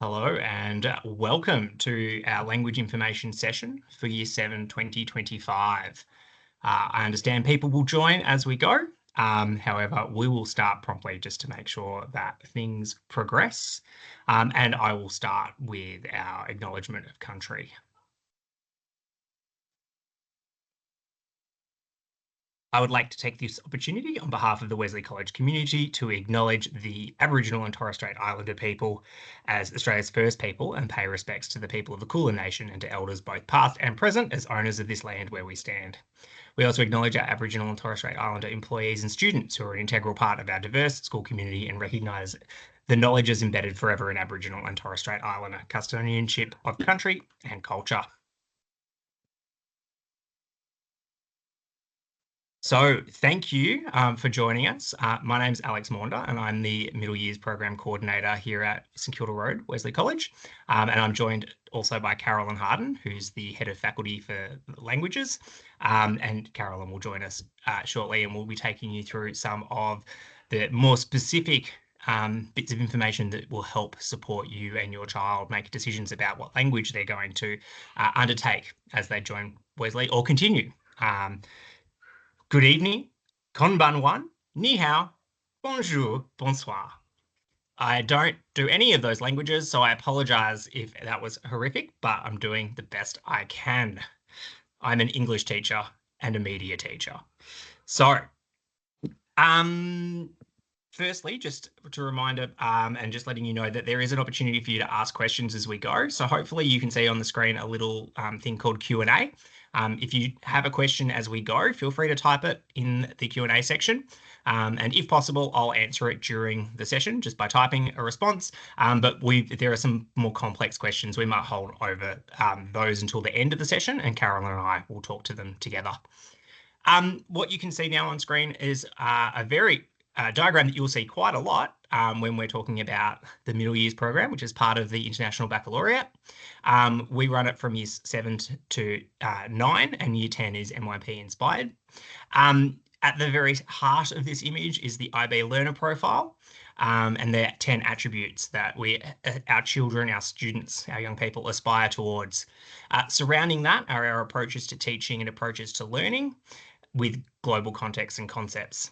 Hello and welcome to our language information session for Year 7 2025. I understand people will join as we go. However, we will start promptly just to make sure that things progress. And I will start with our acknowledgement of country. I would like to take this opportunity on behalf of the Wesley College community to acknowledge the Aboriginal and Torres Strait Islander people as Australia's first people and pay respects to the people of the Kulin Nation and to elders both past and present as owners of this land where we stand. We also acknowledge our Aboriginal and Torres Strait Islander employees and students who are an integral part of our diverse school community and recognise the knowledge is embedded forever in Aboriginal and Torres Strait Islander custodianship of country and culture. So thank you for joining us. My name's Alex Maunder and I'm the Middle Years Program Coordinator here at St Kilda Road, Wesley College. And I'm joined also by Carolyn Harden, who's the Head of Faculty for Languages. And Carolyn will join us shortly and we'll be taking you through some of the more specific bits of information that will help support you and your child make decisions about what language they're going to undertake as they join Wesley or continue. Good evening, konbanwan, ni hao, bonjour, bonsoir. I don't do any of those languages, so I apologize if that was horrific, but I'm doing the best I can. I'm an English teacher and a media teacher. So, firstly, just to reminder and just letting you know that there is an opportunity for you to ask questions as we go. So hopefully you can see on the screen a little thing called Q&A. If you have a question as we go, feel free to type it in the Q&A section. And if possible, I'll answer it during the session just by typing a response. But there are some more complex questions. We might hold over those until the end of the session and Carolyn and I will talk to them together. What you can see now on screen is a very diagram that you'll see quite a lot when we're talking about the Middle Years program, which is part of the International Baccalaureate. We run it from Years 7 to 9 and Year 10 is MYP inspired. At the very heart of this image is the IB learner profile. And there are 10 attributes that our children, our students, our young people aspire towards. Surrounding that are our approaches to teaching and approaches to learning with global contexts and concepts.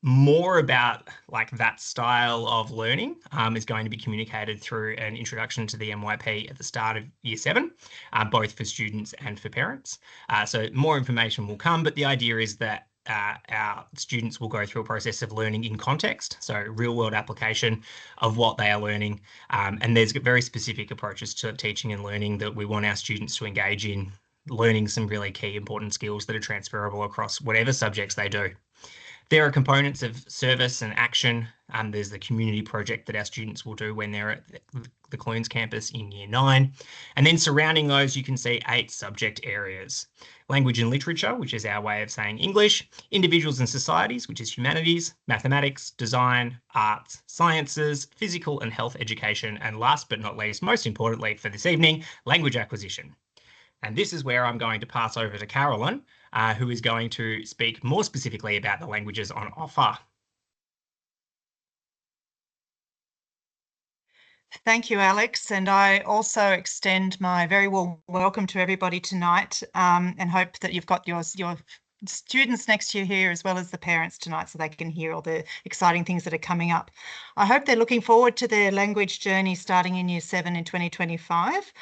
More about like that style of learning is going to be communicated through an introduction to the MYP at the start of Year 7, both for students and for parents. So more information will come, but the idea is that our students will go through a process of learning in context, so real world application of what they are learning. And there's very specific approaches to teaching and learning that we want our students to engage in, learning some really key important skills that are transferable across whatever subjects they do. There are components of service and action. There's the community project that our students will do when they're at the Clunes campus in Year 9. And then surrounding those, you can see 8 subject areas. Language and literature, which is our way of saying English. Individuals and societies, which is humanities. Mathematics, design, arts, sciences, physical and health education. And last but not least, most importantly for this evening, language acquisition. And this is where I'm going to pass over to Carolyn, who is going to speak more specifically about the languages on offer. Thank you, Alex. And I also extend my very warm welcome to everybody tonight and hope that you've got your students next to you here as well as the parents tonight so they can hear all the exciting things that are coming up. I hope they're looking forward to their language journey starting in Year 7 in 2025.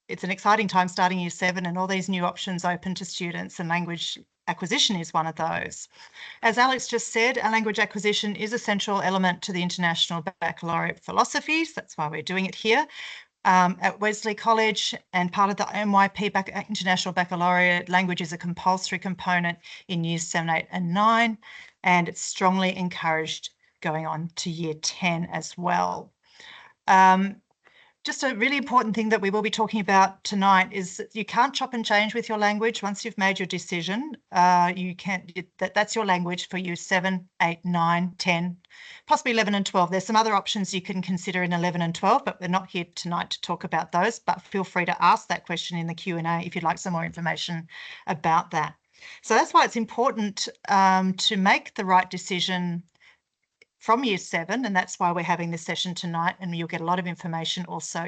It's an exciting time starting Year 7 and all these new options open to students, and language acquisition is one of those. As Alex just said, a language acquisition is a central element to the International Baccalaureate philosophies. That's why we're doing it here at Wesley College, and part of the MYP International Baccalaureate, language is a compulsory component in Years 7, 8 and 9, and it's strongly encouraged going on to Year 10 as well. Just a really important thing that we will be talking about tonight is that you can't chop and change with your language. Once you've made your decision, that's your language for Year 7, 8, 9, 10, possibly 11 and 12. There's some other options you can consider in 11 and 12, but we're not here tonight to talk about those, but feel free to ask that question in the Q&A if you'd like some more information about that. So that's why it's important to make the right decision from year 7, and that's why we're having this session tonight, and you'll get a lot of information also,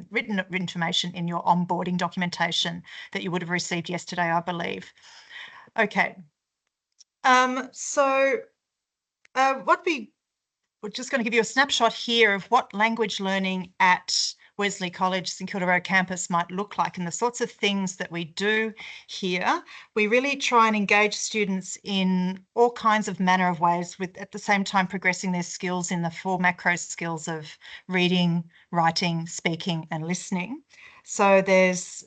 written information in your onboarding documentation that you would have received yesterday, I believe. Okay. We're just going to give you a snapshot here of what language learning at Wesley College, St Kilda Road campus might look like, and the sorts of things that we do here. We really try and engage students in all kinds of manner of ways, with at the same time progressing their skills in the 4 macro skills of reading, writing, speaking, and listening. So there's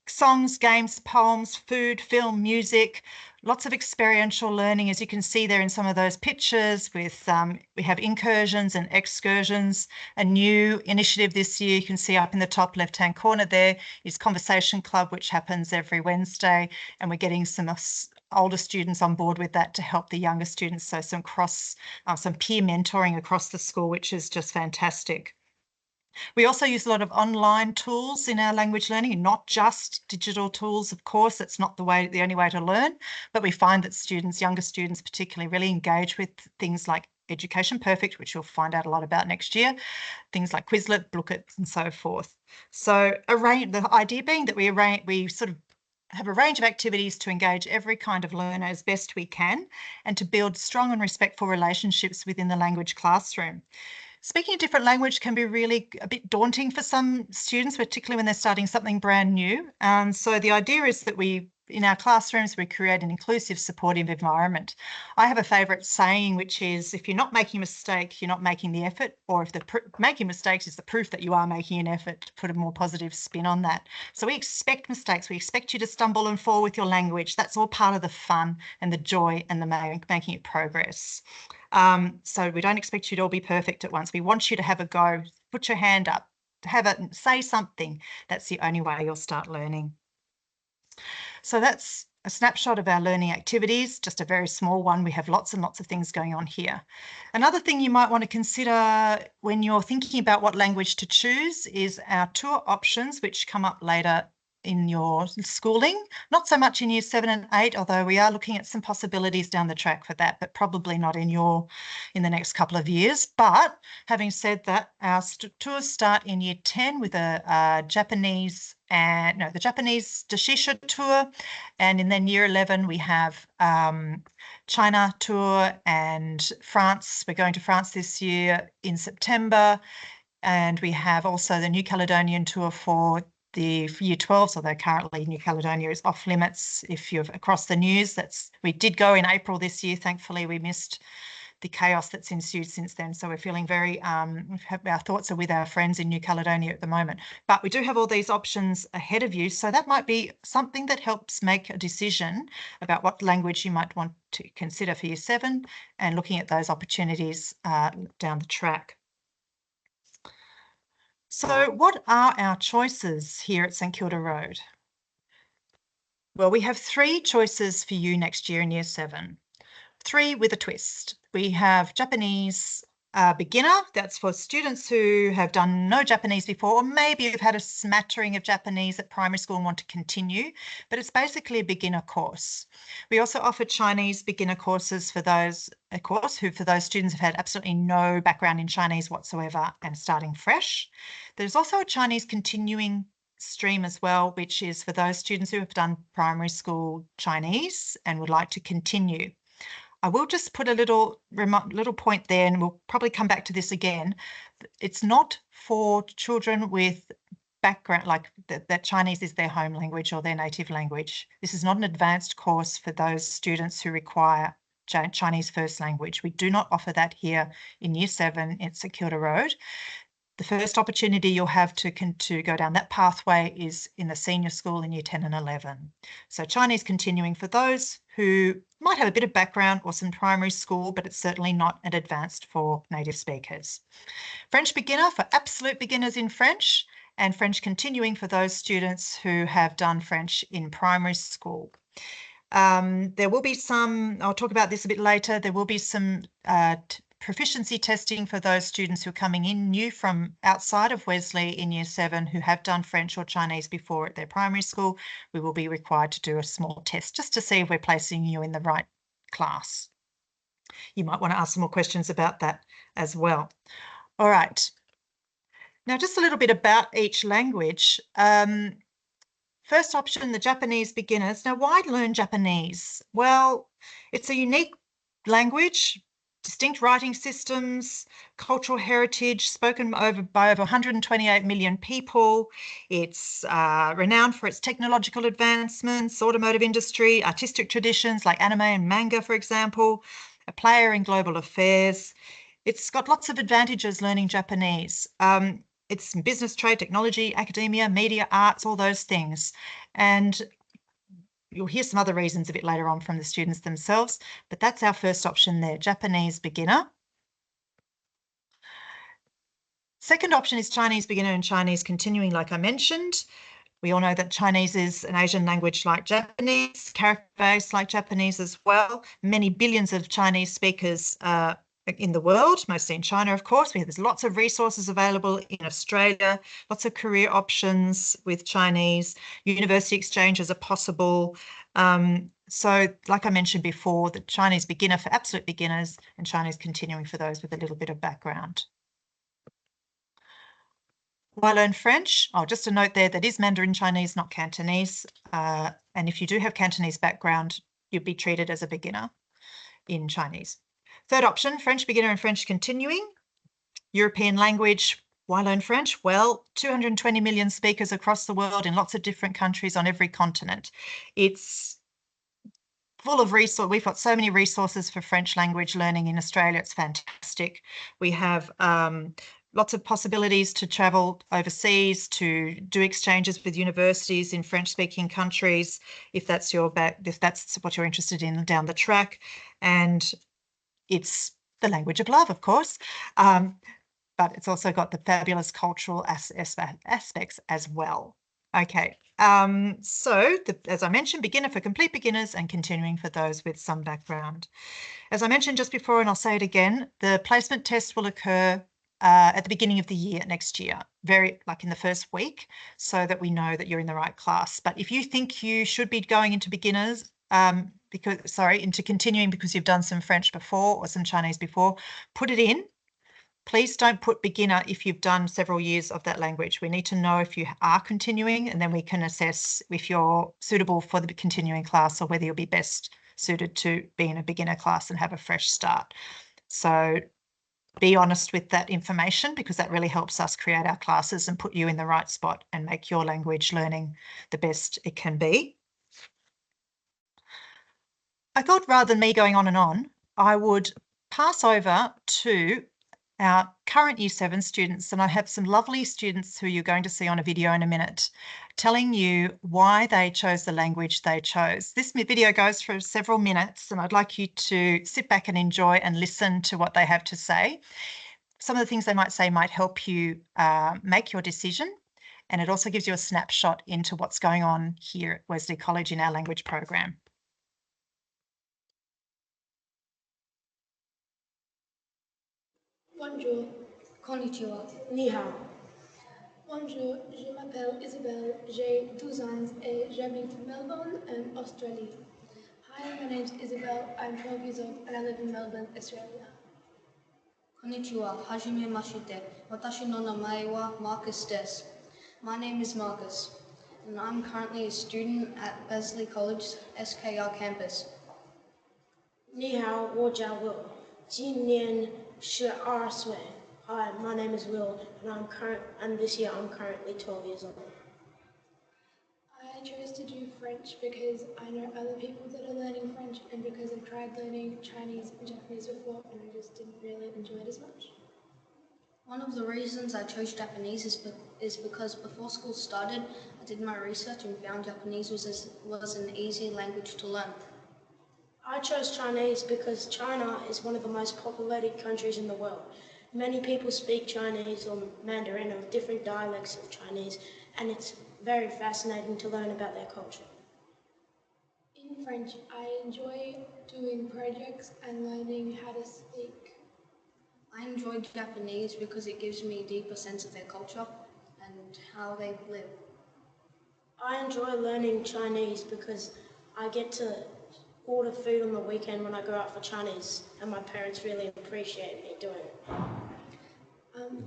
songs, games, poems, food, film, music, lots of experiential learning, as you can see there in some of those pictures. With we have incursions and excursions. A new initiative this year, you can see up in the top left-hand corner there, is Conversation Club, which happens every Wednesday, and we're getting some older students on board with that to help the younger students. So some peer mentoring across the school, which is just fantastic. We also use a lot of online tools in our language learning, not just digital tools, of course. That's not the only way to learn, but we find that younger students particularly, really engage with things like Education Perfect, which you'll find out a lot about next year, things like Quizlet, Blooket, and so forth. So the idea being that we sort of have a range of activities to engage every kind of learner as best we can, and to build strong and respectful relationships within the language classroom. Speaking a different language can be really a bit daunting for some students, particularly when they're starting something brand new. So the idea is that in our classrooms, we create an inclusive, supportive environment. I have a favourite saying, which is, if you're not making a mistake, you're not making the effort, or if making mistakes is the proof that you are making an effort, to put a more positive spin on that. So we expect mistakes. We expect you to stumble and fall with your language. That's all part of the fun and the joy and the making it progress. So we don't expect you to all be perfect at once. We want you to have a go, put your hand up, say something. That's the only way you'll start learning. So that's a snapshot of our learning activities, just a very small one. We have lots and lots of things going on here. Another thing you might want to consider when you're thinking about what language to choose is our tour options, which come up later in your schooling, not so much in year 7 and 8, although we are looking at some possibilities down the track for that, but probably not in the next couple of years. But having said that, our tours start in year 10 with the Japanese Dashisha tour, and then year 11 we have China tour and France. We're going to France this year in September, and we have also the New Caledonian tour for the year 12s, although currently New Caledonia is off limits. If you're across the news, we did go in April this year. Thankfully, we missed the chaos that's ensued since then. So we're feeling very, our thoughts are with our friends in New Caledonia at the moment. But we do have all these options ahead of you. So that might be something that helps make a decision about what language you might want to consider for year 7, and looking at those opportunities down the track. So what are our choices here at St Kilda Road? Well, we have 3 choices for you next year in year 7. 3 with a twist. We have Japanese beginner. That's for students who have done no Japanese before, or maybe you've had a smattering of Japanese at primary school and want to continue, but it's basically a beginner course. We also offer Chinese beginner courses for those students who've had absolutely no background in Chinese whatsoever and starting fresh. There's also a Chinese continuing stream as well, which is for those students who have done primary school Chinese and would like to continue. I will just put a little point there, and we'll probably come back to this again. It's not for children with background, like that Chinese is their home language or their native language. This is not an advanced course for those students who require Chinese first language. We do not offer that here in year 7 at St Kilda Road. The first opportunity you'll have to go down that pathway is in the senior school in year 10 and 11. So Chinese continuing for those who might have a bit of background or some primary school, but it's certainly not an advanced for native speakers. French beginner for absolute beginners in French, and French continuing for those students who have done French in primary school. There will be some, I'll talk about this a bit later, there will be some proficiency testing for those students who are coming in new from outside of Wesley in year 7 who have done French or Chinese before at their primary school. We will be required to do a small test just to see if we're placing you in the right class. You might want to ask some more questions about that as well. All right. Now, just a little bit about each language. First option, the Japanese beginners. Now, why learn Japanese? Well, it's a unique language, distinct writing systems, cultural heritage, spoken by over 128 million people. It's renowned for its technological advancements, automotive industry, artistic traditions like anime and manga, for example, a player in global affairs. It's got lots of advantages learning Japanese. It's business, trade, technology, academia, media, arts, all those things. And you'll hear some other reasons a bit later on from the students themselves, but that's our first option there, Japanese beginner. Second option is Chinese beginner and Chinese continuing, like I mentioned. We all know that Chinese is an Asian language like Japanese, character-based like Japanese as well. Many billions of Chinese speakers in the world, mostly in China, of course. There's lots of resources available in Australia, lots of career options with Chinese. University exchanges are possible. So like I mentioned before, the Chinese beginner for absolute beginners and Chinese continuing for those with a little bit of background. Why learn French? Oh, just a note there, that is Mandarin Chinese, not Cantonese. And if you do have Cantonese background, you'd be treated as a beginner in Chinese. Third option, French beginner and French continuing. European language, why learn French? Well, 220 million speakers across the world in lots of different countries on every continent. It's full of resources. We've got so many resources for French language learning in Australia. It's fantastic. We have lots of possibilities to travel overseas, to do exchanges with universities in French-speaking countries, if that's what you're interested in down the track. And it's the language of love, of course, but it's also got the fabulous cultural aspects as well. Okay, so as I mentioned, beginner for complete beginners and continuing for those with some background. As I mentioned just before, and I'll say it again, the placement test will occur at the beginning of the year next year, like in the first week, so that we know that you're in the right class. But if you think you should be going into beginners, into continuing because you've done some French before or some Chinese before, put it in. Please don't put beginner if you've done several years of that language. We need to know if you are continuing, and then we can assess if you're suitable for the continuing class or whether you'll be best suited to be in a beginner class and have a fresh start. So be honest with that information, because that really helps us create our classes and put you in the right spot and make your language learning the best it can be. I thought rather than me going on and on, I would pass over to our current Year 7 students, and I have some lovely students who you're going to see on a video in a minute, telling you why they chose the language they chose. This video goes for several minutes, and I'd like you to sit back and enjoy and listen to what they have to say. Some of the things they might say might help you make your decision, and it also gives you a snapshot into what's going on here at Wesley College in our language program. Bonjour. Konnichiwa. Ni hao. Bonjour, je m'appelle Isabelle, j'ai 12 ans et j'habite Melbourne, Australie. Hi, my name's Isabelle, I'm 12 years old and I live in Melbourne, Australia. Konnichiwa, hajime mashite. Watashi no namae wa Marcus desu. My name is Marcus, and I'm currently a student at Wesley College, SKR campus. 你好，我叫 Will. 今年12岁. Hi, my name is Will, and this year I'm currently 12 years old. I chose to do French because I know other people that are learning French, and because I've tried learning Chinese and Japanese before, and I just didn't really enjoy it as much. One of the reasons I chose Japanese is because before school started, I did my research and found Japanese was an easy language to learn. I chose Chinese because China is one of the most populated countries in the world. Many people speak Chinese or Mandarin or different dialects of Chinese, and it's very fascinating to learn about their culture. In French, I enjoy doing projects and learning how to speak. I enjoy Japanese because it gives me a deeper sense of their culture and how they live. I enjoy learning Chinese because I get to order food on the weekend when I go out for Chinese, and my parents really appreciate me doing it.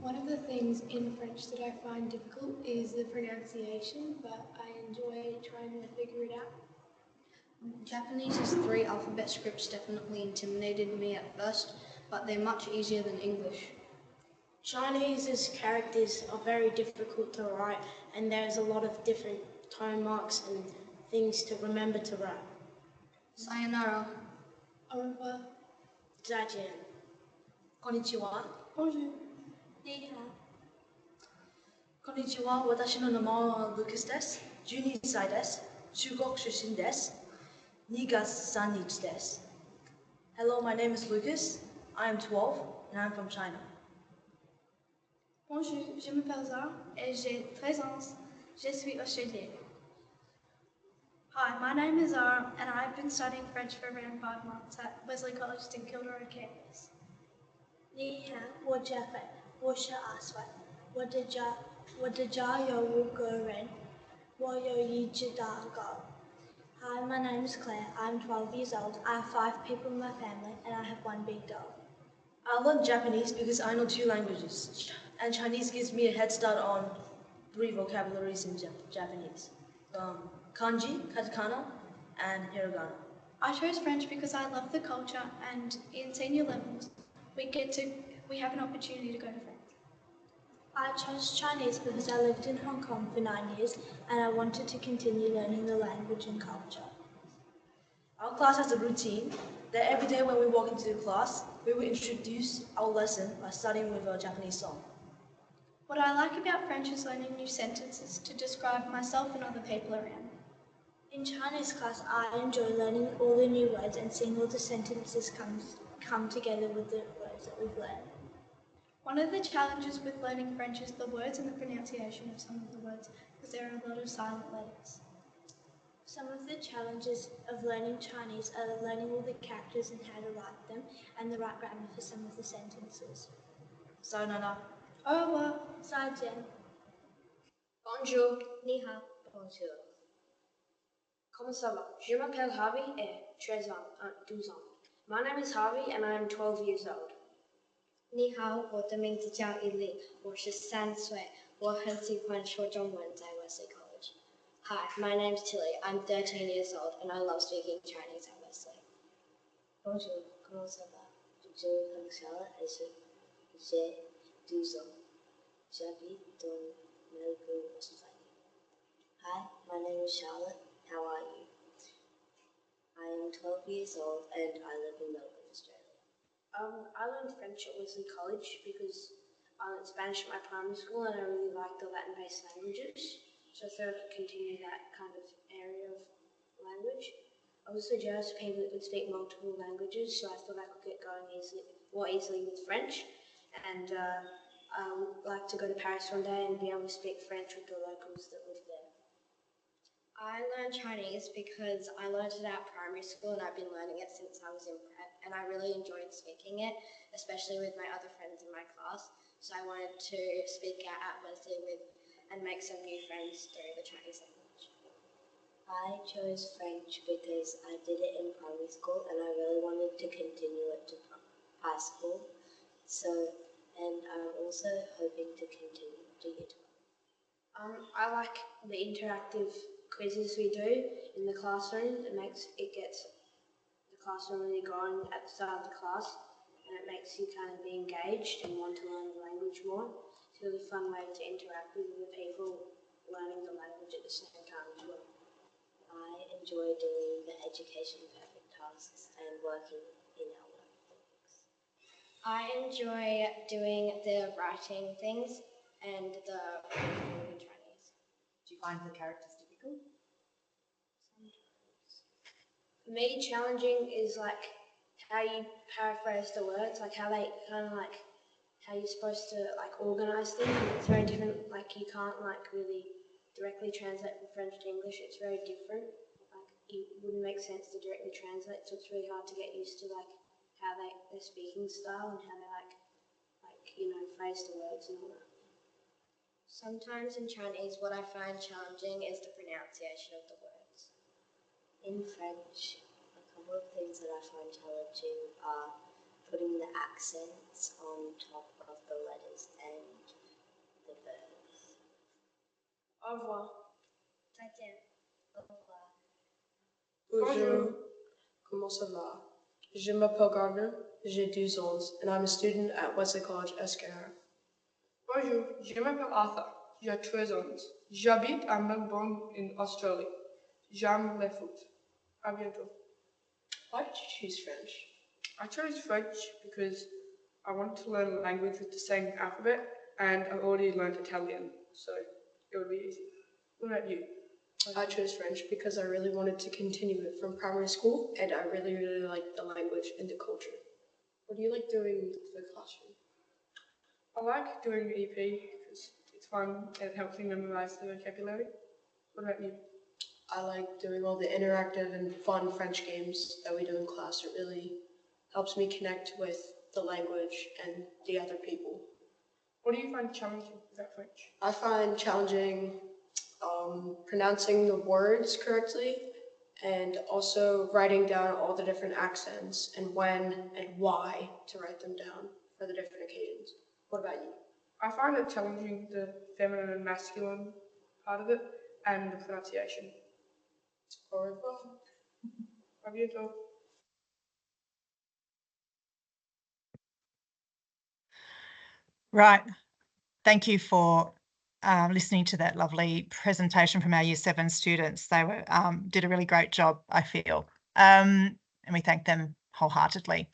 One of the things in French that I find difficult is the pronunciation, but I enjoy trying to figure it out. Japanese's 3 alphabet scripts definitely intimidated me at first, but they're much easier than English. Chinese's characters are very difficult to write, and there's a lot of different tone marks and things to remember to write. Sayonara. Au revoir. 再见. Konnichiwa. Bonjour. 你好。こんにちは。私の名前はルカスです。12歳です。中国出身です。2月3日です。Hello, my name is Lucas. I am 12 and I'm from China. Bonjour, je m'appelle Zara et j'ai 13 ans. Je suis australienne. Hi, my name is Zara and I've been studying French for around 5 months at Wesley College in Kilda campus. 你好，我叫菲，我是阿帅，我的家有5个人，我有一只大狗。Hi, my name is Claire. I'm 12 years old. I have 5 people in my family, and I have 1 big dog. I learned Japanese because I know 2 languages, and Chinese gives me a head start on 3 vocabularies in Japanese. Kanji, katakana, and hiragana. I chose French because I love the culture and in senior levels we have an opportunity to go to France. I chose Chinese because I lived in Hong Kong for 9 years, and I wanted to continue learning the language and culture. Our class has a routine that every day when we walk into the class, we will introduce our lesson by starting with a Japanese song. What I like about French is learning new sentences to describe myself and other people around me. In Chinese class, I enjoy learning all the new words and seeing all the sentences come together with the words that we've learned. One of the challenges with learning French is the words and the pronunciation of some of the words, because there are a lot of silent letters. Some of the challenges of learning Chinese are learning all the characters and how to write them, and the right grammar for some of the sentences. Sayonara. Au revoir. 再见. Bonjour. Ni hao. Bonjour. Comment ça va? Je m'appelle Harvey et 12 ans. My name is Harvey and I am 12 years old. 你好，我的名字叫伊利，我是3岁，我很喜欢说中文，在 Wesley College. Hi, my name's Tilly. I'm 13 years old and I love speaking Chinese at Wesley. Bonjour, comment ça va? Je m'appelle Charlotte et j'ai 12 ans. J'habite dans Melbourne, Australie. Hi, my name is Charlotte. How are you? I am 12 years old and I live in Melbourne, Australia. I learned French at Wesley College because I learned Spanish at my primary school and I really liked the Latin-based languages. So I thought I could continue that kind of area of language. I was also jealous of people that could speak multiple languages, so I thought I could get going more easily with French. And I would like to go to Paris one day and be able to speak French with the locals that live there. I learned Chinese because I learned it at primary school and I've been learning it since I was in prep, and I really enjoyed speaking it, especially with my other friends in my class. So I wanted to speak out at Wesley and make some new friends through the Chinese language. I chose French because I did it in primary school and I really wanted to continue it to high school. And I'm also hoping to continue to year 12. I like the interactive quizzes we do in the classroom. It gets the classroom really going at the start of the class, and it makes you kind of be engaged and want to learn the language more. It's a really fun way to interact with the people learning the language at the same time as well. I enjoy doing the education perfect tasks and working in our workbooks. I enjoy doing the writing things and the reading in Chinese. Do you find the characters difficult? For me, challenging is like how you paraphrase the words, like how they kind of like how you're supposed to like organize things. It's very different. Like you can't like really directly translate from French to English. It's very different. Like it wouldn't make sense to directly translate, so it's really hard to get used to like how their speaking style and how they like phrase the words and all that. Sometimes in Chinese, what I find challenging is the pronunciation of the words. In French, I couple of things that I find challenging are putting the accents on top of the letters and the verbs. Au revoir. 再见. Bonjour. Comment ça va? Je m'appelle Gardner, j'ai 12 ans, and I'm a student at Wesley College, SKR. Bonjour, je m'appelle Arthur, j'ai 13 ans. J'habite à Melbourne, in Australia. J'aime le foot. À bientôt. Why did you choose French? I chose French because I wanted to learn a language with the same alphabet, and I already learned Italian, so it would be easy. What about you? I chose French because I really wanted to continue it from primary school, and I really, really like the language and the culture. What do you like doing for the classroom? I like doing EP because it's fun and it helps me memorize the vocabulary. What about you? I like doing all the interactive and fun French games that we do in class. It really helps me connect with the language and the other people. What do you find challenging about French? I find challenging pronouncing the words correctly and also writing down all the different accents and when and why to write them down for the different occasions. What about you? I find it challenging the feminine and masculine part of it and the pronunciation. Au revoir. À bientôt. Right. Thank you for listening to that lovely presentation from our Year 7 students. They were did a really great job, I feel, and we thank them wholeheartedly.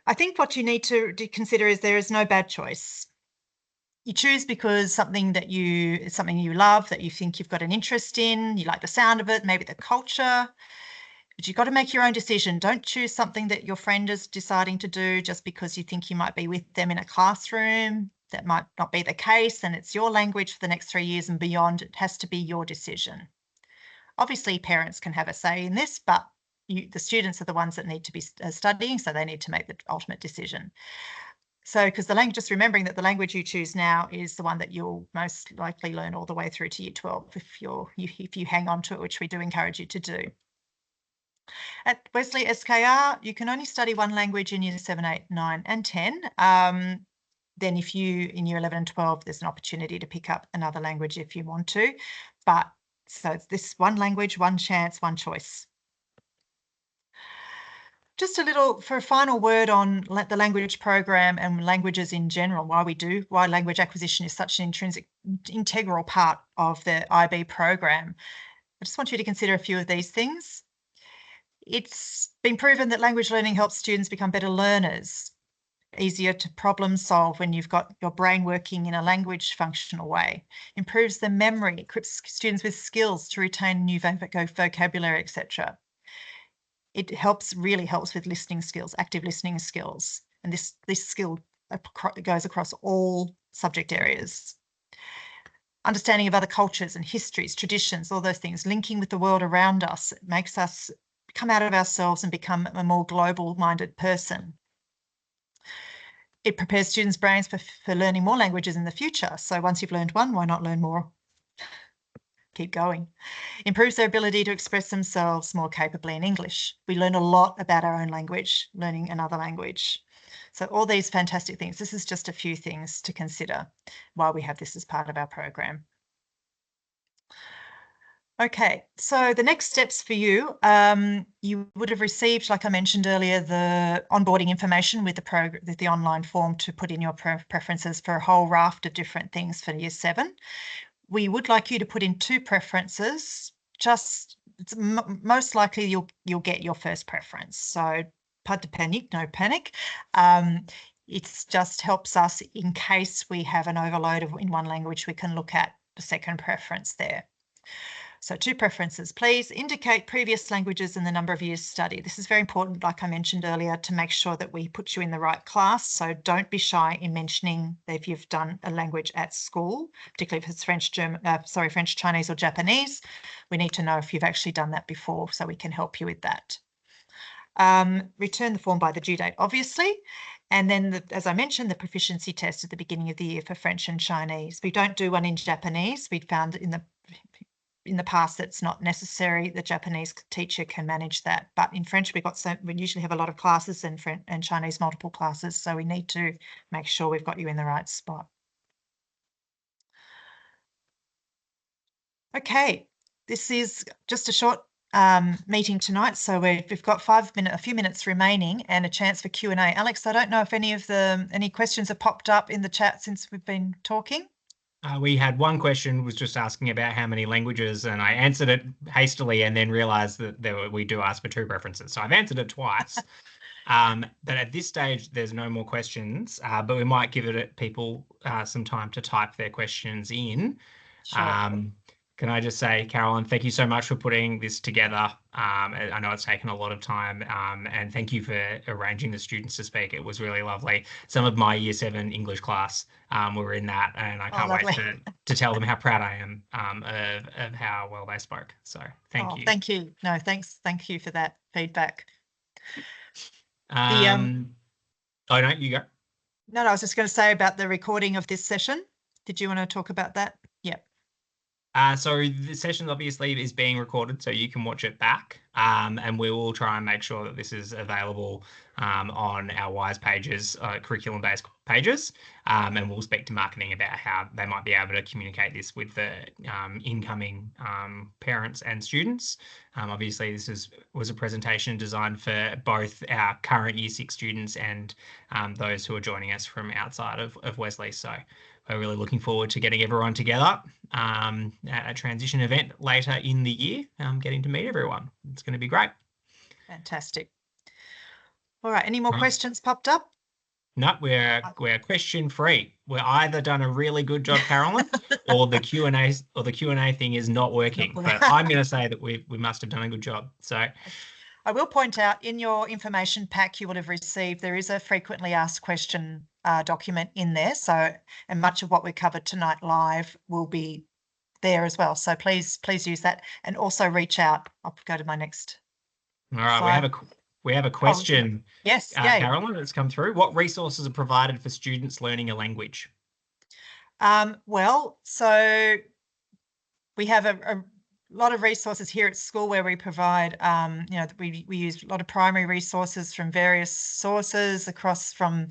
I think what you need to consider is there is no bad choice. You choose because something you love, that you think you've got an interest in, you like the sound of it, maybe the culture, but you've got to make your own decision. Don't choose something that your friend is deciding to do just because you think you might be with them in a classroom. That might not be the case, and it's your language for the next 3 years and beyond. It has to be your decision. Obviously, parents can have a say in this, but the students are the ones that need to be studying, so they need to make the ultimate decision. So, because just remembering that the language you choose now is the one that you'll most likely learn all the way through to Year 12 if you hang on to it, which we do encourage you to do. At Wesley SKR, you can only study one language in Year 7, 8, 9 and 10. Then if in Year 11 and 12, there's an opportunity to pick up another language if you want to. But so it's this one language, one chance, one choice. Just for a final word on the language program and languages in general, why language acquisition is such an integral part of the IB program. I just want you to consider a few of these things. It's been proven that language learning helps students become better learners, easier to problem solve when you've got your brain working in a language functional way, improves their memory, equips students with skills to retain new vocabulary, etc. It really helps with listening skills, active listening skills. And this skill goes across all subject areas. Understanding of other cultures and histories, traditions, all those things, linking with the world around us, it makes us come out of ourselves and become a more global-minded person. It prepares students' brains for learning more languages in the future. So once you've learned one, why not learn more? Keep going. Improves their ability to express themselves more capably in English. We learn a lot about our own language, learning another language. So all these fantastic things. This is just a few things to consider while we have this as part of our program. Okay, so the next steps for you, you would have received, like I mentioned earlier, the onboarding information with the online form to put in your preferences for a whole raft of different things for Year 7. We would like you to put in 2 preferences. It's most likely you'll get your first preference. So pas de panique, no panic. It just helps us in case we have an overload in one language, we can look at the second preference there. So 2 preferences. Please indicate previous languages and the number of years studied. This is very important, like I mentioned earlier, to make sure that we put you in the right class. So don't be shy in mentioning that if you've done a language at school, particularly if it's French, Chinese or Japanese. We need to know if you've actually done that before so we can help you with that. Return the form by the due date, obviously. And then, as I mentioned, the proficiency test at the beginning of the year for French and Chinese. We don't do one in Japanese. We found in the in the past that's not necessary. The Japanese teacher can manage that. But in French, we usually have a lot of classes, and French and Chinese multiple classes. So we need to make sure we've got you in the right spot. Okay, this is just a short meeting tonight. So we've got a few minutes remaining and a chance for Q&A. Alex, I don't know if any questions have popped up in the chat since we've been talking. We had one question was just asking about how many languages, and I answered it hastily and then realized that we do ask for 2 preferences. So I've answered it twice. But at this stage, there's no more questions, but we might give people some time to type their questions in. Sure. Can I just say, Carolyn, thank you so much for putting this together. I know it's taken a lot of time, and thank you for arranging the students to speak. It was really lovely. Some of my Year 7 English class were in that, and I can't wait to tell them how proud I am of how well they spoke. So thank you. Thank you. No, thanks. Thank you for that feedback. Oh, no, you go. No, I was just going to say about the recording of this session. Did you want to talk about that? Yeah. So the session obviously is being recorded, so you can watch it back, and we will try and make sure that this is available on our WISE pages, curriculum-based pages, and we'll speak to marketing about how they might be able to communicate this with the incoming parents and students. Obviously, this was a presentation designed for both our current Year 6 students and those who are joining us from outside of Wesley. So we're really looking forward to getting everyone together at a transition event later in the year, getting to meet everyone. It's going to be great. Fantastic. All right, any more questions popped up? No, we're question free. We're either done a really good job, Carolyn, or the Q&A thing is not working. But I'm going to say that we must have done a good job. So I will point out in your information pack you would have received, there is a frequently asked question document in there. So, and much of what we covered tonight live will be there as well. So please use that, and also reach out. I'll go to my next. All right, slide. We have a question. Yes, Carolyn, that's come through. What resources are provided for students learning a language? Well, so we have a lot of resources here at school where we provide, we use a lot of primary resources from various sources across from,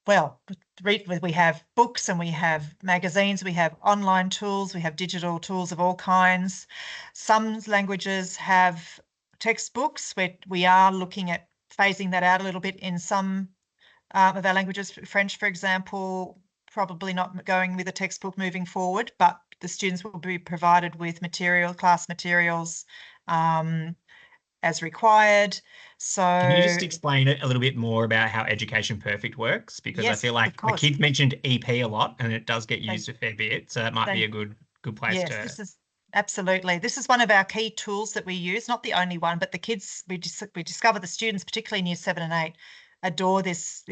well, we have books and we have magazines, we have online tools, we have digital tools of all kinds. Some languages have textbooks where we are looking at phasing that out a little bit in some of our languages. French, for example, probably not going with a textbook moving forward, but the students will be provided with class materials as required. So can you just explain it a little bit more about how Education Perfect works? Because I feel like the kids mentioned EP a lot and it does get used a fair bit. So that might be a good place to. Yes, this is absolutely. This is one of our key tools that we use, not the only one, but the kids, we discover the students, particularly in Year 7 and 8, adore this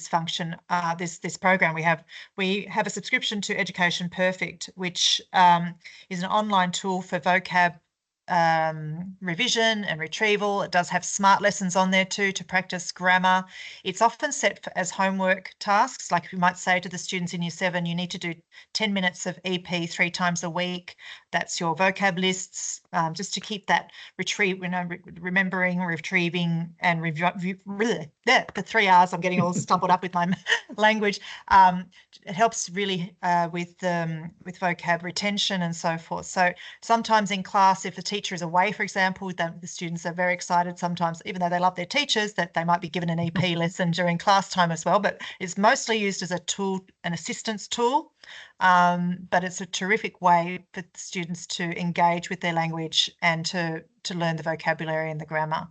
function, this program. We have a subscription to Education Perfect, which is an online tool for vocab revision and retrieval. It does have smart lessons on there too to practice grammar. It's often set as homework tasks, like we might say to the students in Year 7, you need to do 10 minutes of EP 3 times a week. That's your vocab lists, just to keep that remembering, retrieving, and the 3 R's. I'm getting all stumbled up with my language. It helps really with vocab retention and so forth. So sometimes in class, if the teacher is away, for example, the students are very excited sometimes, even though they love their teachers, that they might be given an EP lesson during class time as well. But it's mostly used as a tool, an assistance tool. But it's a terrific way for the students to engage with their language and to learn the vocabulary and the grammar.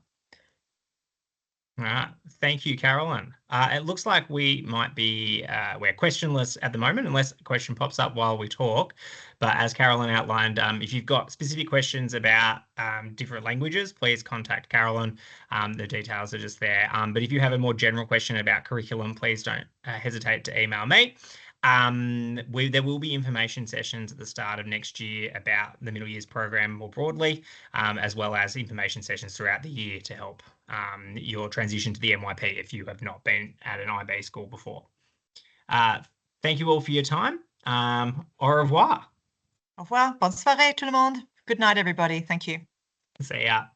All right. Thank you, Carolyn. It looks like we might be, we're questionless at the moment, unless a question pops up while we talk. But as Carolyn outlined, if you've got specific questions about different languages, please contact Carolyn. The details are just there. But if you have a more general question about curriculum, please don't hesitate to email me. There will be information sessions at the start of next year about the middle years program more broadly, as well as information sessions throughout the year to help your transition to the MYP if you have not been at an IB school before. Thank you all for your time. Au revoir. Au revoir. Bonne soirée tout le monde. Good night, everybody. Thank you. See ya.